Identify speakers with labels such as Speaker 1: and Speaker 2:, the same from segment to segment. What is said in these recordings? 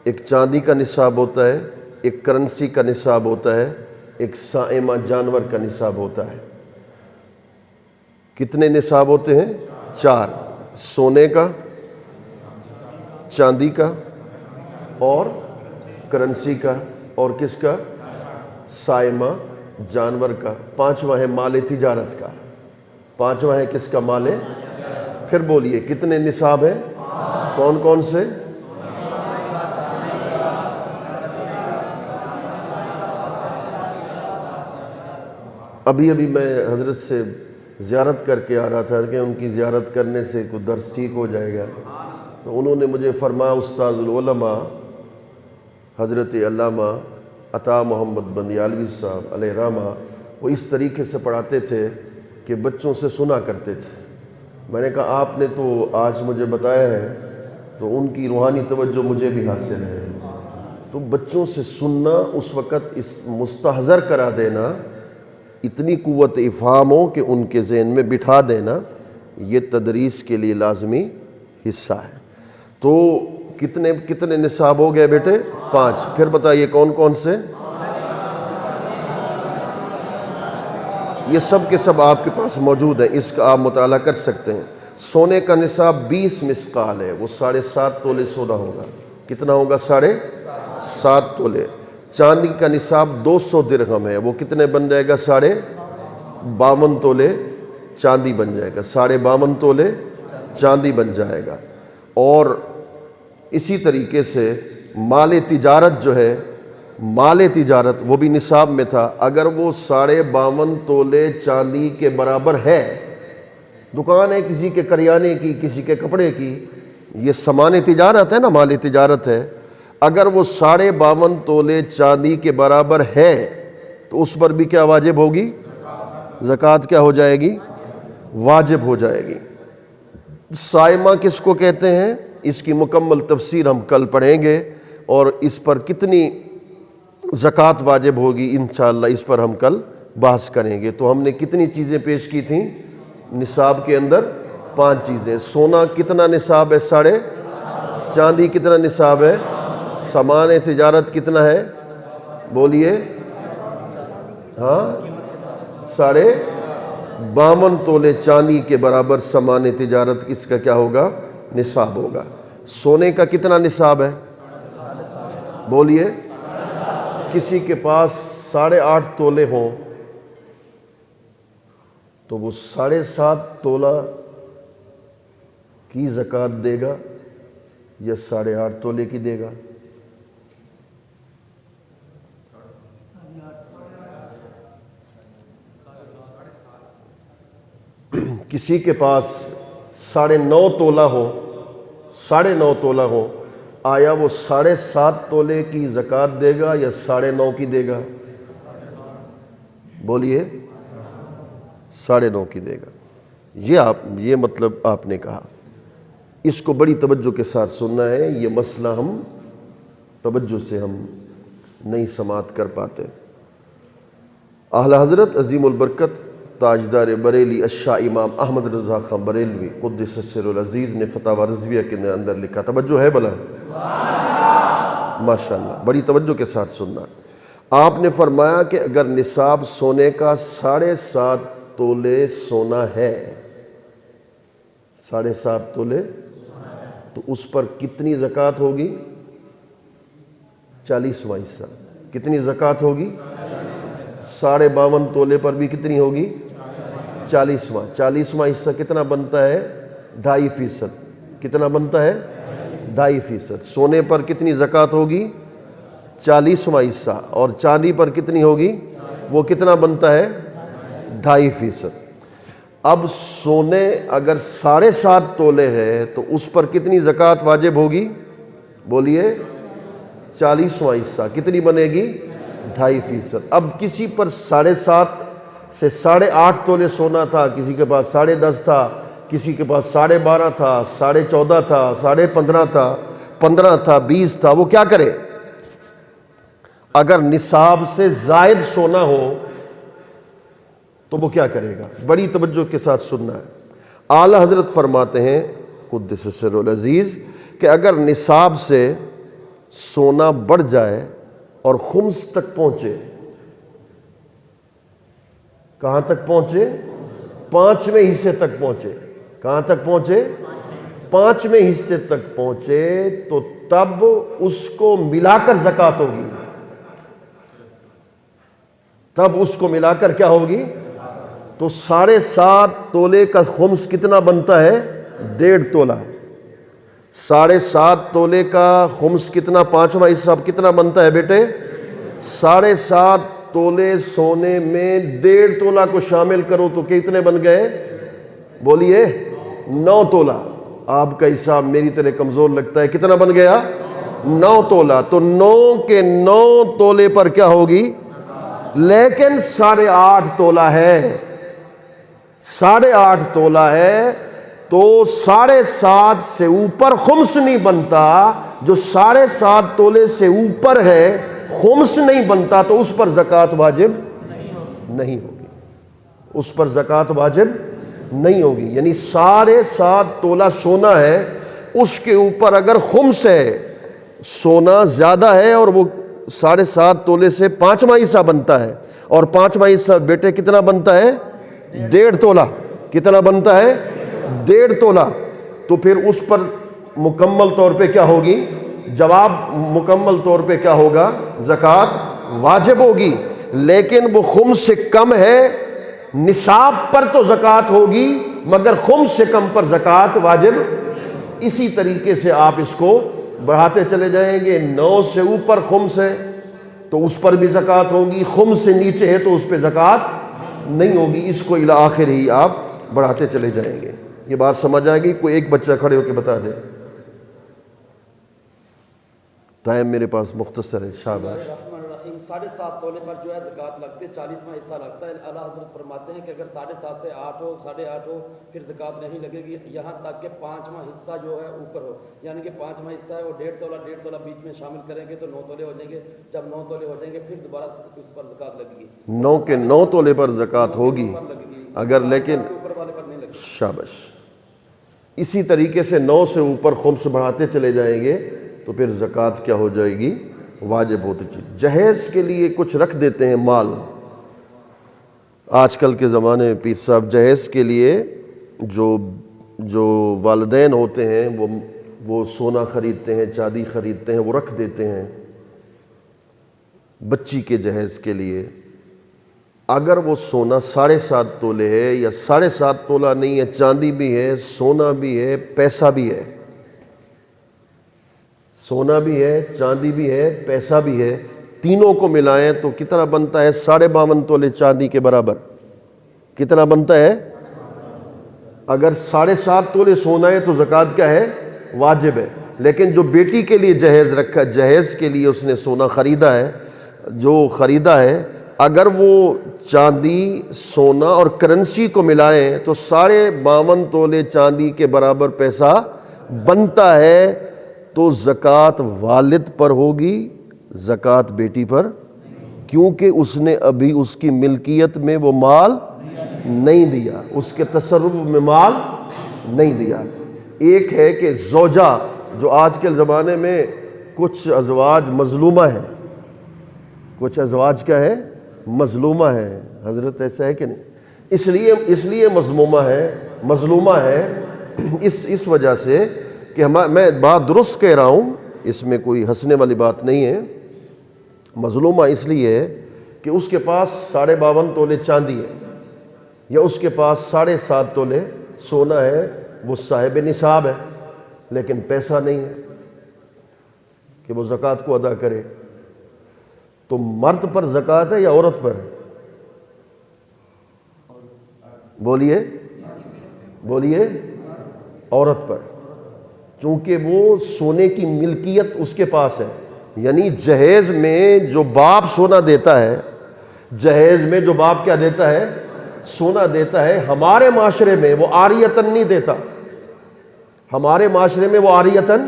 Speaker 1: ایک چاندی کا نصاب ہوتا ہے، ایک کرنسی کا نصاب ہوتا ہے، ایک سائمہ جانور کا نصاب ہوتا ہے۔ کتنے نصاب ہوتے ہیں؟ 4، سونے کا، چاندی کا، اور کرنسی کا، اور کس کا؟ سائمہ جانور کا۔ 5واں ہے مال تجارت کا۔ 5واں ہے کس کا؟ مال۔ پھر بولیے کتنے نصاب ہیں؟ کون کون سے؟ ابھی میں حضرت سے زیارت کر کے آ رہا تھا کہ ان کی زیارت کرنے سے کوئی درس ٹھیک ہو جائے گا، تو انہوں نے مجھے فرمایا استاد العلماء حضرت علامہ عطا محمد بندیالوی صاحب علیہ رحمہ وہ اس طریقے سے پڑھاتے تھے کہ بچوں سے سنا کرتے تھے۔ میں نے کہا آپ نے تو آج مجھے بتایا ہے تو ان کی روحانی توجہ مجھے بھی حاصل ہے، تو بچوں سے سننا، اس وقت اس مستحضر کرا دینا، اتنی قوت افہام ہو کہ ان کے ذہن میں بٹھا دینا، یہ تدریس کے لیے لازمی حصہ ہے۔ تو کتنے نصاب ہو گئے بیٹے؟ 5۔ پھر بتائیے کون کون سے؟ یہ سب کے سب آپ کے پاس موجود ہیں، اس کا آپ مطالعہ کر سکتے ہیں۔ سونے کا نصاب 20 مسقال ہے، وہ 7.5 تولے سونا ہوگا۔ کتنا ہوگا؟ 7.5 تولے۔ چاندی کا نصاب 200 درہم ہے، وہ کتنے بن جائے گا؟ 52 تولے چاندی بن جائے گا۔ 52 تولے چاندی بن جائے گا۔ اور اسی طریقے سے مال تجارت جو ہے، مال تجارت وہ بھی نصاب میں تھا۔ اگر وہ 52 تولے چاندی کے برابر ہے، دکان ہے کسی کے کریانے کی، کسی کے کپڑے کی، یہ سامان تجارت ہے نا، مال تجارت ہے۔ اگر وہ 52 تولے چاندی کے برابر ہے تو اس پر بھی کیا واجب ہوگی؟ زکوٰۃ کیا ہو جائے گی؟ واجب ہو جائے گی۔ سائمہ کس کو کہتے ہیں؟ اس کی مکمل تفسیر ہم کل پڑھیں گے، اور اس پر کتنی زکوٰۃ واجب ہوگی انشاءاللہ اس پر ہم کل بحث کریں گے۔ تو ہم نے کتنی چیزیں پیش کی تھیں نصاب کے اندر؟ 5 چیزیں۔ سونا کتنا نصاب ہے؟ 7.5۔ چاندی کتنا نصاب ہے؟ سامان تجارت کتنا ہے؟ بولیے۔ ہاں، 52 تولے چاندی کے برابر سامان تجارت اس کا کیا ہوگا؟ نصاب ہوگا۔ سونے کا کتنا نصاب ہے؟ بولیے۔ کسی کے پاس 8.5 تولے ہوں تو وہ 7.5 تولہ کی زکوٰۃ دے گا یا 8.5 تولے کی دے گا؟ کسی کے پاس 9.5 تولہ ہو، 9.5 تولہ ہو، آیا وہ 7.5 تولے کی زکوٰۃ دے گا یا 9.5 کی دے گا؟ بولیے۔ 9.5 کی دے گا۔ یہ مطلب آپ نے کہا۔ اس کو بڑی توجہ کے ساتھ سننا ہے، یہ مسئلہ ہم توجہ سے ہم نہیں سماعت کر پاتے۔ اعلیٰ حضرت عظیم البرکت تاجدار بریلی الشاہ امام احمد رضا خان بریلوی قدس سر العزیز نے فتاوی رضویہ کے اندر لکھا، توجہ ہے بلا؟ ماشاءاللہ، بڑی توجہ کے ساتھ سننا۔ آپ نے فرمایا کہ اگر نصاب سونے کا 7.5 تولے سونا ہے، 7.5 تولے، تو اس پر کتنی زکوٰۃ ہوگی؟ 40واں حصہ۔ کتنی زکوٰۃ ہوگی؟ 52.5 تولے پر بھی کتنی ہوگی؟ 40واں حصہ کتنا بنتا ہے؟ 2.5%۔ کتنا بنتا ہے؟ 2.5%۔ سونے پر کتنی زکوٰۃ ہوگی؟ 40واں حصہ۔ اور چاندی پر کتنی ہوگی؟ وہ کتنا بنتا ہے؟ 2.5%۔ اب سونے اگر 7.5 تولے ہے تو اس پر کتنی زکوٰۃ واجب ہوگی؟ بولیے۔ 40واں حصہ کتنی بنے گی؟ 2.5%۔ اب کسی پر 7.5 سے 8.5 تولے سونا تھا، کسی کے پاس 10.5 تھا، کسی کے پاس 12.5 تھا، 14.5 تھا، 15.5 تھا، 15 تھا، 20 تھا، وہ کیا کرے؟ اگر نصاب سے زائد سونا ہو تو وہ کیا کرے گا؟ بڑی توجہ کے ساتھ سننا ہے۔ اعلیٰ حضرت فرماتے ہیں قدس سر العزیز کہ اگر نصاب سے سونا بڑھ جائے اور خمس تک پہنچے، کہاں تک پہنچے؟ 5ویں حصے تک پہنچے۔ کہاں تک پہنچے؟ 5ویں حصے تک پہنچے تو تب اس کو ملا کر زکوٰۃ ہوگی، تب اس کو ملا کر کیا ہوگی؟ تو 7.5 تولے کا خمس کتنا بنتا ہے؟ 1.5 تولہ۔ 7.5 تولے کا خمس کتنا، 5واں حصہ کتنا بنتا ہے بیٹے؟ 7.5 تولے سونے میں 1.5 تولہ کو شامل کرو تو کتنے بن گئے؟ بولیے 9 تولہ۔ آپ کا حساب میری طرح کمزور لگتا ہے، کتنا بن گیا؟ 9 تولہ۔ تو 9 کے 9 تولے پر کیا ہوگی؟ لیکن 8.5 تولہ ہے، 8.5 تولہ ہے تو 7.5 سے اوپر خمس نہیں بنتا۔ جو 7.5 تولے سے اوپر ہے خمس نہیں بنتا تو اس پر زکوٰۃ واجب نہیں ہوگی، اس پر زکوٰۃ واجب نہیں ہوگی۔ یعنی 7.5 تولہ سونا ہے، اس کے اوپر اگر خمس ہے، سونا زیادہ ہے اور وہ 7.5 تولے سے 5واں حصہ بنتا ہے، اور 5واں حصہ بیٹے کتنا بنتا ہے؟ 1.5 تولہ۔ کتنا بنتا ہے؟ 1.5 تولہ۔ تو پھر اس پر مکمل طور پہ کیا ہوگی؟ جواب مکمل طور پہ کیا ہوگا؟ زکوٰۃ واجب ہوگی۔ لیکن وہ خمس سے کم ہے، نصاب پر تو زکوٰۃ ہوگی مگر خمس سے کم پر زکوٰۃ واجب۔ اسی طریقے سے آپ اس کو بڑھاتے چلے جائیں گے۔ 9 سے اوپر خمس ہے تو اس پر بھی زکوٰۃ ہوگی، خمس سے نیچے ہے تو اس پہ زکوٰۃ نہیں ہوگی۔ اس کو الی آخر ہی آپ بڑھاتے چلے جائیں گے۔ یہ بات سمجھ آئے گی؟ کوئی ایک بچہ کھڑے ہو کے بتا دے۔ ٹائم میرے پاس مختصر ہے، شاباش۔
Speaker 2: 7.5 تولے پر جو ہے زکوٰۃ لگتی ہے، 40واں حصہ لگتا ہے۔ اعلیٰ حضرت فرماتے ہیں کہ اگر 7.5 سے 8 ہو، 8.5 ہو، پھر زکوٰۃ نہیں لگے گی، یہاں تک کہ 5واں حصہ جو ہے اوپر ہو۔ یعنی کہ 5واں حصہ ہے وہ 1.5 تولہ، 1.5 تولہ بیچ میں شامل کریں گے تو 9 تولے ہو جائیں گے۔ جب 9 تولے ہو جائیں گے پھر دوبارہ اس پر زکوٰۃ لگے گی۔
Speaker 1: 9 کے 9 تولے پر زکوٰۃ ہوگی اگر، لیکن
Speaker 2: اوپر والے پر نہیں لگے گی۔
Speaker 1: شاباش۔ اسی طریقے سے 9 سے اوپر خمس بڑھاتے چلے جائیں گے تو پھر زکوٰۃ کیا ہو جائے گی؟ واجب ہوتی چیز۔ جہیز کے لیے کچھ رکھ دیتے ہیں مال۔ آج کل کے زمانے میں پیر صاحب جہیز کے لیے جو والدین ہوتے ہیں وہ سونا خریدتے ہیں، چاندی خریدتے ہیں، وہ رکھ دیتے ہیں بچی کے جہیز کے لیے۔ اگر وہ سونا 7.5 تولے ہے یا 7.5 تولہ نہیں ہے، چاندی بھی ہے، سونا بھی ہے، پیسہ بھی ہے، سونا بھی ہے، چاندی بھی ہے، پیسہ بھی ہے، تینوں کو ملائیں تو کتنا بنتا ہے؟ 52.5 تولے چاندی کے برابر۔ کتنا بنتا ہے؟ اگر 7.5 تولے سونا ہے تو زکوٰۃ کیا ہے؟ واجب ہے۔ لیکن جو بیٹی کے لیے جہیز رکھا، جہیز کے لیے اس نے سونا خریدا ہے، جو خریدا ہے، اگر وہ چاندی، سونا اور کرنسی کو ملائیں تو 52.5 تولے چاندی کے برابر پیسہ بنتا ہے، تو زکوٰۃ والد پر ہوگی، زکوٰۃ بیٹی پر، کیونکہ اس نے ابھی اس کی ملکیت میں وہ مال نہیں دیا، اس کے تصرف میں مال نہیں دیا۔ ایک ہے کہ زوجہ، جو آج کے زمانے میں کچھ ازواج مظلومہ ہیں، کچھ ازواج کیا ہے؟ مظلومہ ہے۔ حضرت ایسا ہے کہ نہیں؟ اس لیے مظلومہ ہے اس وجہ سے کہ میں بات درست کہہ رہا ہوں، اس میں کوئی ہنسنے والی بات نہیں ہے۔ مظلومہ اس لیے ہے کہ اس کے پاس 52.5 تولے چاندی ہے یا اس کے پاس 7.5 تولے سونا ہے، وہ صاحب نصاب ہے لیکن پیسہ نہیں ہے کہ وہ زکوٰۃ کو ادا کرے۔ تو مرد پر زکوٰۃ ہے یا عورت پر؟ بولیے عورت پر، کیونکہ وہ سونے کی ملکیت اس کے پاس ہے۔ یعنی جہیز میں جو باپ سونا دیتا ہے، جہیز میں جو باپ کیا دیتا ہے؟ سونا دیتا ہے۔ ہمارے معاشرے میں وہ عاریتاً نہیں دیتا، ہمارے معاشرے میں وہ عاریتاً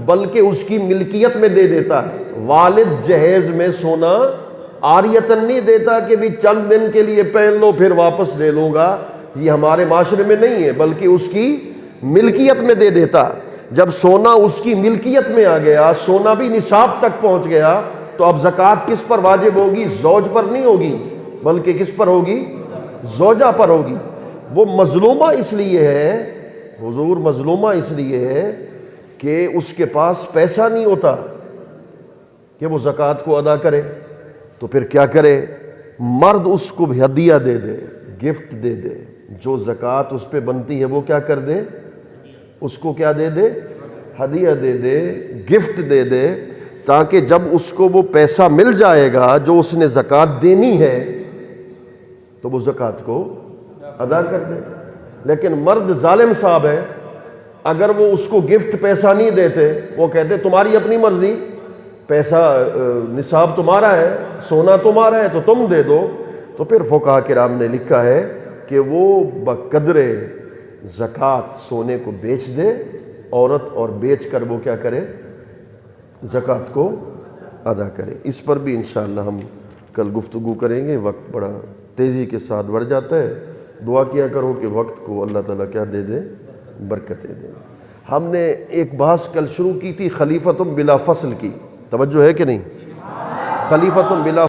Speaker 1: بلکہ اس کی ملکیت میں دے دیتا ہے۔ والد جہیز میں سونا عاریتاً نہیں دیتا کہ بھی چند دن کے لیے پہن لو پھر واپس لے لوں گا، یہ ہمارے معاشرے میں نہیں ہے، بلکہ اس کی ملکیت میں دے دیتا۔ جب سونا اس کی ملکیت میں آ گیا، سونا بھی نصاب تک پہنچ گیا، تو اب زکوٰۃ کس پر واجب ہوگی؟ زوج پر نہیں ہوگی، بلکہ کس پر ہوگی؟ زوجہ پر ہوگی۔ وہ مظلومہ اس لیے ہے، حضور مظلومہ اس لیے ہے کہ اس کے پاس پیسہ نہیں ہوتا کہ وہ زکوٰۃ کو ادا کرے، تو پھر کیا کرے؟ مرد اس کو ہدیہ دے دے، گفٹ دے دے، جو زکوٰۃ اس پہ بنتی ہے وہ کیا کر دے؟ اس کو کیا دے دے؟ ہدیہ دے دے، گفٹ دے دے، تاکہ جب اس کو وہ پیسہ مل جائے گا جو اس نے زکوٰۃ دینی ہے تو وہ زکوٰۃ کو ادا کر دے۔ لیکن مرد ظالم صاحب ہے، اگر وہ اس کو گفٹ پیسہ نہیں دیتے، وہ کہتے تمہاری اپنی مرضی، پیسہ نصاب تمہارا ہے، سونا تمہارا ہے تو تم دے دو، تو پھر فقہاء کرام نے لکھا ہے کہ وہ بقدر زکوٰۃ سونے کو بیچ دے عورت، اور بیچ کر وہ کیا کرے؟ زکوٰۃ کو ادا کرے۔ اس پر بھی انشاءاللہ ہم کل گفتگو کریں گے، وقت بڑا تیزی کے ساتھ بڑھ جاتا ہے۔ دعا کیا کرو کہ وقت کو اللہ تعالیٰ کیا دے دے؟ برکتیں دے۔ ہم نے ایک بحث کل شروع کی تھی خلیفۃ بلا فصل کی، توجہ ہے کہ نہیں؟ خلیفۃ بلا